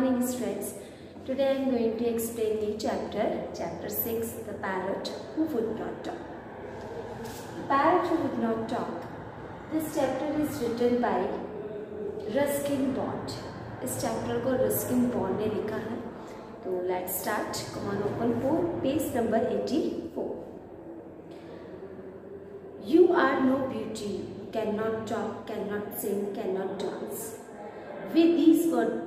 morning students. Today I am going to explain you chapter 6, the parrot who would not talk. The parrot who would not talk. This chapter is written by Ruskin Bond. इस chapter को Ruskin bond ने लिखा है. तो let's start. Come on open for page number 84. You are no beauty, cannot talk, cannot sing, cannot dance. With these words,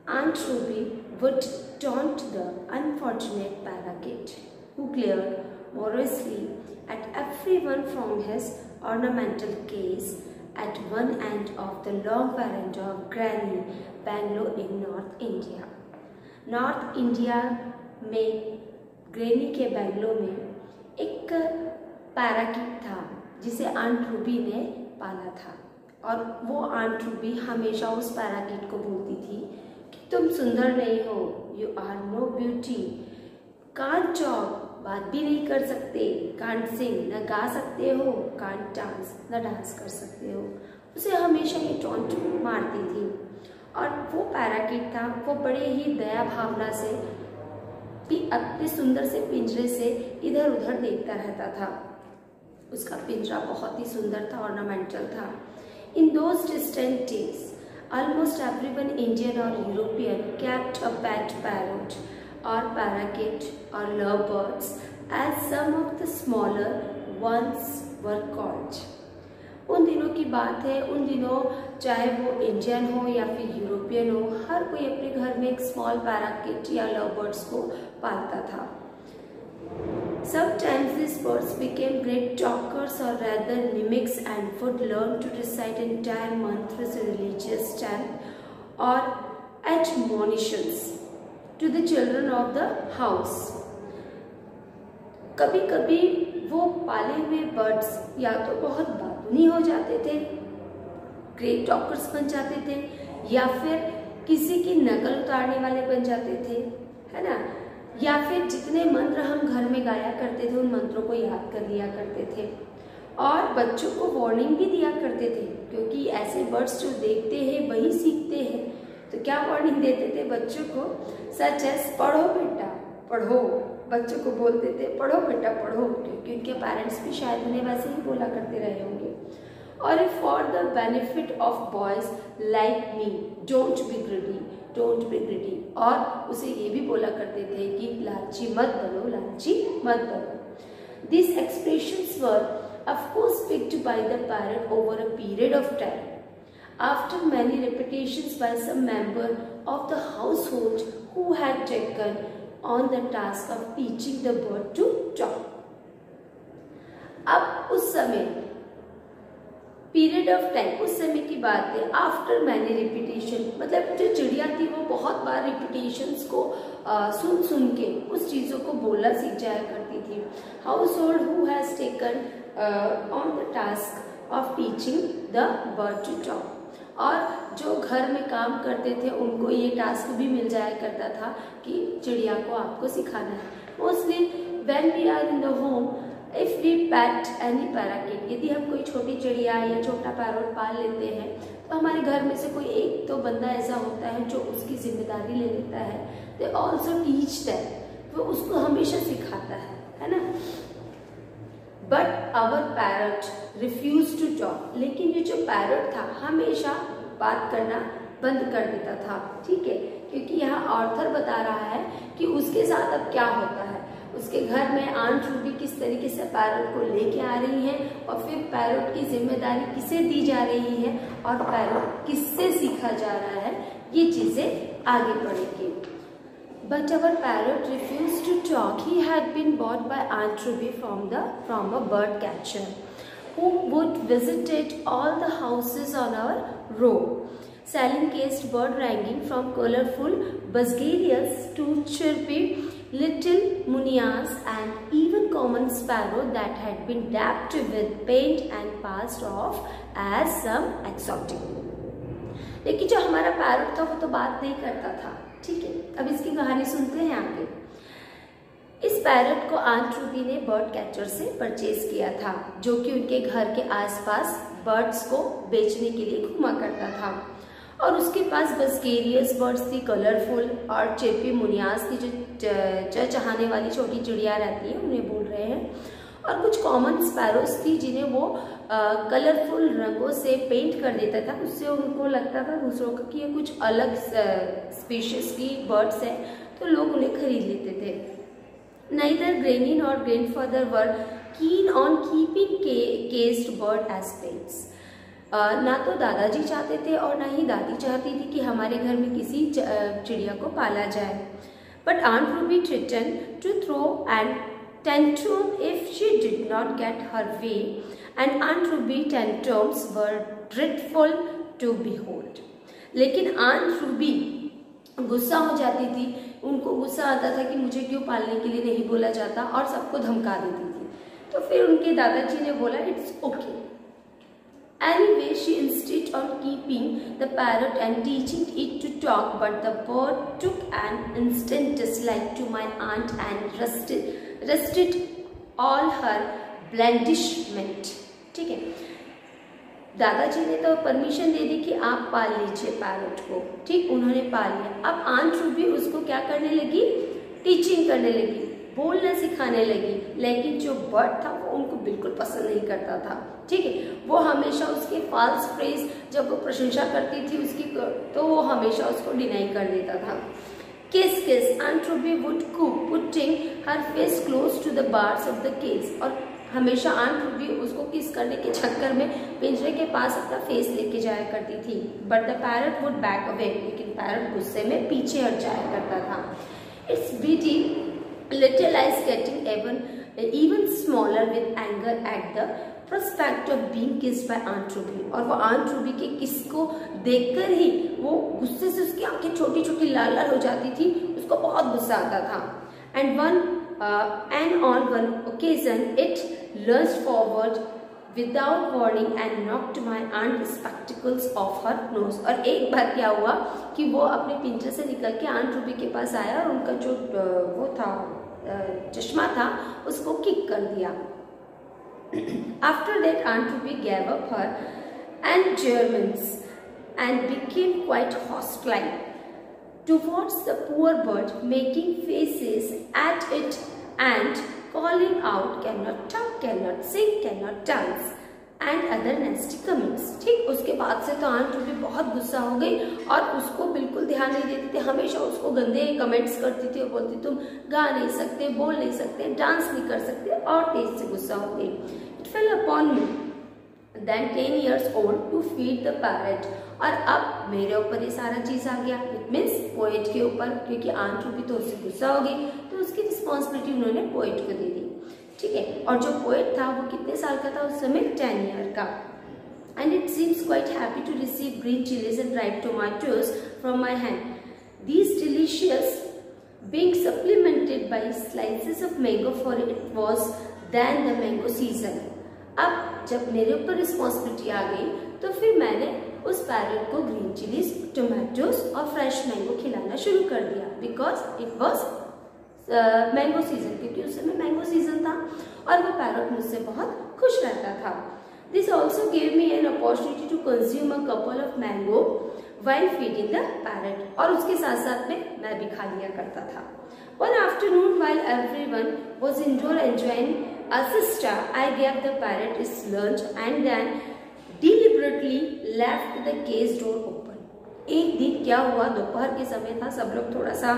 Aunt Ruby would taunt the unfortunate parakeet, who glared morosely at everyone from his ornamental case at one end of the long veranda of Granny Bangalore in North India. North India में granny के बैंगलोर में एक parakeet था जिसे aunt Ruby ने पाला था, और वो आंट रूबी हमेशा उस पैराकीट को बोलती थी कि तुम सुंदर नहीं हो, you are no beauty, can't talk, बात भी नहीं कर सकते, कांट सिंग, न गा सकते हो, कांट डांस, न डांस कर सकते हो. उसे हमेशा ये टॉन्ट मारती थी. और वो पैराकीट था, वो बड़े ही दया भावना से अपने सुंदर से पिंजरे से इधर उधर देखता रहता था. उसका पिंजरा बहुत ही सुंदर था, ऑर्नामेंटल था. In those distant days almost everyone, Indian or European, kept a pet parrot or parakeet or lovebirds, as some of the smaller ones were called. उन दिनों की बात है, उन दिनों चाहे वो इंडियन हो या फिर यूरोपियन हो, हर कोई अपने घर में एक स्मॉल पैराकीट या लवबर्ड्स को पालता था. Sometimes these birds became great talkers or rather mimics and would learn to recite entire mantras, religious chant or admonitions to the children of the house. कभी कभी वो पाले हुए बर्ड्स या तो बहुत बातूनी हो जाते थे, ग्रेट टॉकर्स बन जाते थे, या फिर किसी की नकल उतारने वाले बन जाते थे, है ना, या फिर जितने मंत्र हम घर में गाया करते थे उन मंत्रों को याद कर लिया करते थे. और बच्चों को वार्निंग भी दिया करते थे, क्योंकि ऐसे बर्ड्स जो देखते हैं वही सीखते हैं. तो क्या वार्निंग देते थे बच्चों को? सच एज पढ़ो बेटा पढ़ो. बच्चों को बोलते थे पढ़ो बेटा पढ़ो, क्योंकि उनके पेरेंट्स भी शायद उन्हें वैसे ही बोला करते रहे होंगे. और for the benefit of boys like me, don't be greedy, don't be greedy. और उसे ये भी बोला करते थे कि लालची मत बनो, लालची मत बनो. These expressions were of course picked by the parrot over a period of time. After many repetitions by some member of the household who had taken on the task of teaching the bird to talk. अब उस समय period of time, उस समय की बात है. After many repetition, मतलब जो चिड़िया थी वो बहुत बार रिपीटेशंस को सुन सुन के उस चीज़ों को बोलना सीख जाया करती थी. Household who has taken on the task of teaching the bird to talk. और जो घर में काम करते थे उनको ये टास्क भी मिल जाया करता था कि चिड़िया को आपको सिखाना है. Mostly when we are in the home, if we pet any parakeet, यदि हम कोई छोटी चिड़िया या छोटा पैरोट पाल लेते हैं तो हमारे घर में से कोई एक तो बंदा ऐसा होता है जो उसकी जिम्मेदारी ले लेता है. दे ऑल्सो टीच दैट, वो उसको हमेशा सिखाता है ना. But our parrot refuse to talk. लेकिन ये जो पैरट था हमेशा बात करना बंद कर देता था. ठीक है, क्योंकि यहाँ ऑथर बता रहा है कि उसके साथ अब क्या होता है. उसके घर में आंट रूबी किस तरीके से पैरट को लेके आ रही है, और फिर पैरट की जिम्मेदारी किसे दी जा रही है, और पैरट किससे सीखा जा रहा है, ये चीजें आगे बढ़ेगी. But our parrot refused to talk. He had been bought by Aunt Ruby from a bird catcher, who would visited all the houses on our road, selling caged bird ranging from colorful buzzgarias to chirpy little munias and even common sparrow that had been dabbed with paint and passed off as some exotic. लेकिन जो हमारा parrot था वो तो बात नहीं करता था. ठीक है, अब इसकी कहानी सुनते हैं आगे. इस पैरट को आंट रूबी ने बर्ड कैचर से परचेज किया था, जो कि उनके घर के आसपास बर्ड्स को बेचने के लिए घुमा करता था. और उसके पास बस्केरियस बर्ड्स थी, कलरफुल, और चेपी मुनियास थी जो चहचहाने वाली छोटी चिड़िया रहती है, उन्हें बोल रहे हैं। और कुछ कॉमन स्पैरोस थी जिन्हें वो कलरफुल रंगों से पेंट कर देता था, उससे उनको लगता था दूसरों का कि ये कुछ अलग स्पीशीज की बर्ड्स है, तो लोग उन्हें खरीद लेते थे। Neither granny nor grandfather were keen on keeping caged bird as pets. ना तो दादाजी चाहते थे और ना ही दादी चाहती थी कि हमारे घर में किसी चिड़िया को पाला जाए। But aunt Ruby threatened to throw and tantrum if she did not get her way, and Aunt Ruby tantrums were dreadful to behold. लेकिन Aunt Ruby गुस्सा हो जाती थी, उनको गुस्सा आता था कि मुझे क्यों पालने के लिए नहीं बोला जाता, और सबको धमका देती थी। तो फिर उनके दादाजी ने बोला it's okay. Anyway, she insisted on keeping the parrot and teaching it to talk, but the bird took an instant dislike to my aunt and rested all her blandishment. ठीक है, दादाजी ने तो परमिशन दे दी कि आप पाल लीजिए पैरट को। ठीक, उन्होंने पाल लिया। अब आंट रूबी उसको क्या करने लगी, टीचिंग करने लगी, बोलना सिखाने लगी, लेकिन जो बर्ड था वो उनको बिल्कुल पसंद नहीं करता था। ठीक है, वो हमेशा उसके फॉल्स प्रेज, जब वो प्रशंसा करती थी उसकी, तो वो हमेशा उसको डिनाई कर देता था। Kiss kiss aunt Ruby would coo putting her face close to the bars of the cage. और हमेशा आंट रूबी उसको किस करने के चक्कर में पिंजरे के पास अपना फेस लेके जाया करती थी। But the parrot would back away, लेकिन पैरट गुस्से में पीछे हट जाया करता था। It's BT little eyes getting even smaller with anger at the prospect of being kissed by Aunt Ruby। और वो Aunt Ruby के किस को देखकर ही वो गुस्से से उसकी आंखें छोटी छोटी लाल लाल हो जाती थी, उसको बहुत गुस्सा आता था। And on one occasion it lurched forward without warning and knocked my aunt spectacles off her nose। और एक बार क्या हुआ कि वो अपने पिंजरे से निकल के आंट रूबी के पास आया और उनका जो वो था चश्मा था उसको किक कर दिया। After that Aunt Ruby gave up her endearments and became quite hostile towards the poor bird, making faces at it and calling out cannot talk, cannot sing, cannot dance and other nasty comments। ठीक, उसके बाद से तो aunt Ruby बहुत गुस्सा हो गई और उसको बिल्कुल ध्यान नहीं देती थी, हमेशा उसको गंदे कमेंट्स करती थी और बोलती तुम गा नहीं सकते, बोल नहीं सकते, डांस नहीं कर सकते, और तेज से गुस्सा हो गई। It fail upon me then 10 years old to feed the parrot। और अब मेरे ऊपर ये सारा चीज आ गया, इट मीन्स पोएट के ऊपर, क्योंकि आंट रूबी तो उससे गुस्सा हो गई, तो उसकी रिस्पॉन्सिबिलिटी उन्होंने पोएट को दे दी। ठीक है, और जो पोएट था वो कितने साल का था उस समय, 10 ईयर का। And it seems quite happy to receive green chillies and right tomatoes from my hand, these delicious being supplemented by slices of mango, for it was then the mango season। अब जब मेरे ऊपर responsibility आ गई तो फिर मैंने उस parrot को ग्रीन चिलीज, टोमेटोज और फ्रेश मैंगो खिलाना शुरू कर दिया, because it was mango season, क्योंकि उस समय मैंगो सीजन था और वो पैरट मुझसे बहुत खुश रहता था। This also gave me an opportunity to consume a couple of mango while feeding the parrot, और उसके साथ साथ में मैं भी खा लिया करता था। One afternoon while everyone was indoor enjoying a siesta, I gave the parrot its lunch and then deliberately left the cage door open। एक दिन क्या हुआ, दोपहर के समय था, सब लोग थोड़ा सा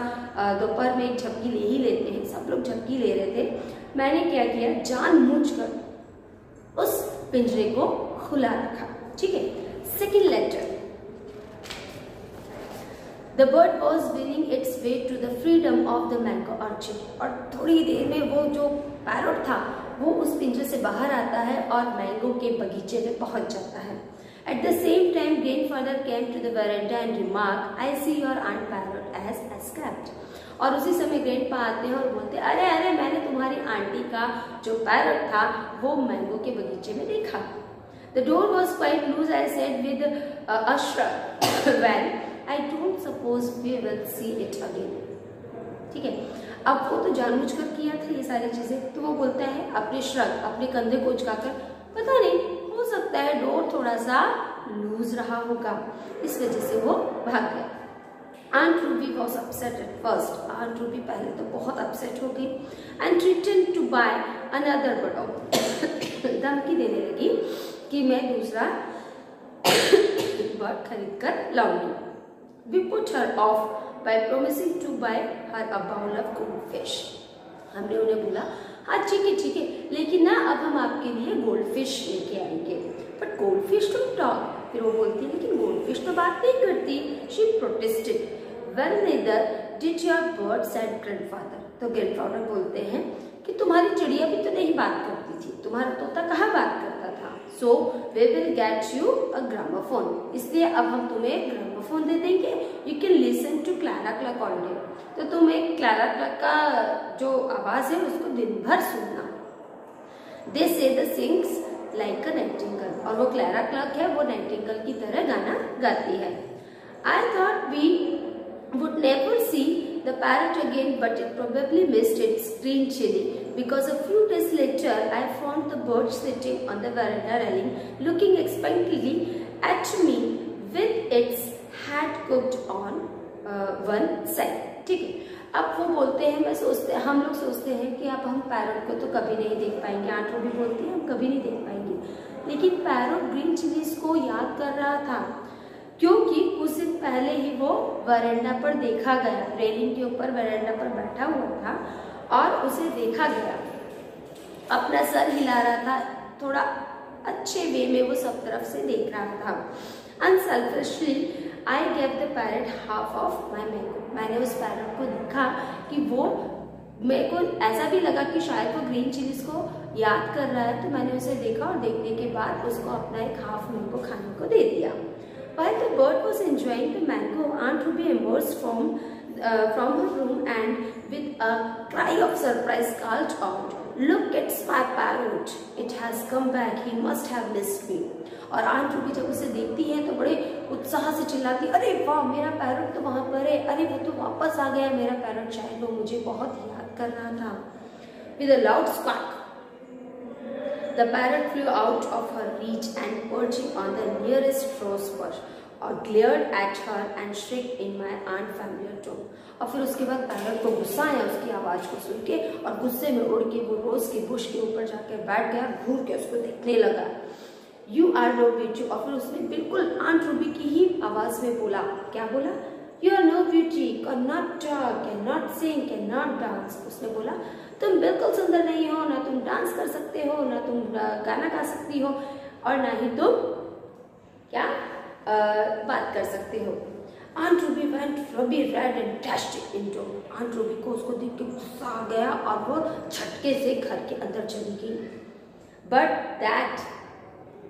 दोपहर में एक झपकी ले ही लेते हैं, सब लोग झपकी ले रहे थे। मैंने क्या किया, जानबूझकर उस पिंजरे को खुला रखा। ठीक है, second letter, The bird was winning its way to the freedom of the mango orchard। और थोड़ी देर में वो जो पैरट था वो उस पिंजरे से बाहर आता है और मैंगो के बगीचे में पहुंच जाता है। At the same time, grandfather came to the veranda and remarked, "I see your aunt parrot has escaped." और उसी समय ग्रैंडपा आते हैं और बोलते, अरे अरे मैंने तुम्हारी आंटी का जो पैरट था वो मैंगो के बगीचे में देखा। The door was quite loose, I said with a shrug। Well, I don't suppose we will see it again। ठीक है, अब वो तो जानबूझकर किया था ये सारी चीजें, तो वो बोलता है अपने श्रग, अपने कंधे को झुकाकर, पता नहीं, हो सकता है डोर थोड़ा सा लूज रहा होगा, इस वजह से वो भाग गया। Aunt Ruby was upset at first. Aunt Ruby पहले तो बहुत upset हो गई and threatened to buy another bird. धमकी देने लगी कि मैं दूसरा बर्ड खरीद कर लाऊंगी। We put her off by promising to buy her a bowl of goldfish. हमने उन्हें बोला हाँ ठीक है, लेकिन ना अब हम आपके लिए गोल्डफिश लेके आएंगे। But goldfish don't talk. फिर वो बोलती लेकिन गोल्डफिश तो बात नहीं करती। She protested. Well neither did your bird, said grandfather. तो ग्रैंडफादर बोलते हैं कि तुम्हारी चिड़िया भी तो नहीं बात करती थी, तुम्हारा तोता कहाँ बात करता था। So we will get you a gramophone. इसलिए अब हम तुम्हें ग्रामोफोन दे देंगे। You can listen to Clara Cluck all day. तो तुम एक क्लारा क्लक का जो आवाज है उसको दिन भर सुनना। They say the sings like a nightingale. और वो क्लारा क्लक है, वो नाइटिंगेल की तरह गाना गाती है। I thought we would never see the parrot again, but it probably missed its green chili, because a few days later I found the bird sitting on the veranda railing, looking expectantly at me with its head cocked on one side. ठीक है, अब वो बोलते हैं हम लोग सोचते हैं कि अब हम पैरट को तो कभी नहीं देख पाएंगे। आंट रूबी बोलती है हम कभी नहीं देख पाएंगे, लेकिन पैरट ग्रीन चिलीज को याद कर रहा था क्योंकि कुछ दिन पहले ही वो वरांडा पर देखा गया, रेलिंग के ऊपर वरांडा पर बैठा हुआ था और उसे देखा गया, अपना सर हिला रहा था, थोड़ा अच्छे वे में वो सब तरफ से देख रहा था। Unselfishly, I gave the parrot half of my mango. मैंने उस पैरट को देखा कि वो मेरे को ऐसा भी लगा कि शायद वो ग्रीन चिलीज को याद कर रहा है, तो मैंने उसे देखा और देखने के बाद उसको अपना एक हाफ मैंगो खाने को दे दिया। While the bird was enjoying the mango, Aunt Ruby emerged from her room and with a cry of surprise called out, "Look, it's my parrot! It has come back. He must have missed me." और aunt Ruby जब उसे देखती है तो बड़े उत्साह से चिल्लाती, अरे वाह मेरा पैरट तो वहां पर है, अरे वो तो वापस आ गया मेरा पैरट, शायद वो मुझे बहुत याद कर रहा था। With a loud squawk, the parrot flew out of her reach and perching on the nearest rose bush, or glared at her and shrieked in my aunt familiar tone. और फिर उसके बाद पैरट को गुस्सा आया उसकी आवाज को सुन के और गुस्से में उड़ के वो रोज के बुश के ऊपर जाकर बैठ गया, घूर के उसको देखने लगा। You are no beauty, और फिर उसने बिल्कुल आंट रूबी की ही आवाज में बोला, क्या बोला? You are no beauty, cannot talk, cannot sing, cannot dance. उसने बोला तुम बिल्कुल सुंदर नहीं हो, ना तुम डांस कर सकते हो, ना तुम गाना गा सकती हो और ना ही तुम क्या बात कर सकते हो। Aunt Ruby went ruby red and dashed into. Aunt Ruby को उसको देख के गुस्सा आ गया और वो झटके से घर के अंदर चली गई। But that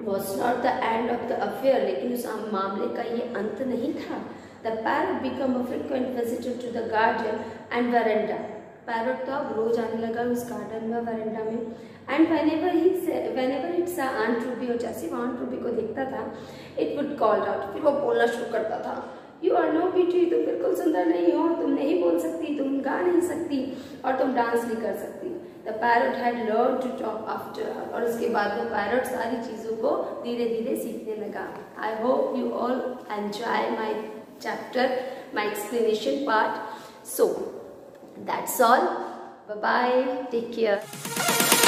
was not the end of the affair. लेकिन उस मामले का ये अंत नहीं था। The parrot became a frequent visitor to the garden and veranda. Parrot तो अब रोज आने लगा उस गार्डन में, वरांडा में। And whenever it saw Aunt Ruby, और जैसे वो Aunt Ruby को देखता था, it would call out, फिर वो बोलना शुरू करता था, You are no beauty, तुम बिल्कुल सुंदर नहीं हो, तुम नहीं बोल सकती, तुम गा नहीं सकती और तुम डांस नहीं कर सकती। The parrot had learned to talk after her, और उसके बाद वो पैरट सारी चीजों को धीरे धीरे सीखने लगा। I hope you all enjoy my chapter, my explanation part. So that's all. Bye bye. Take care.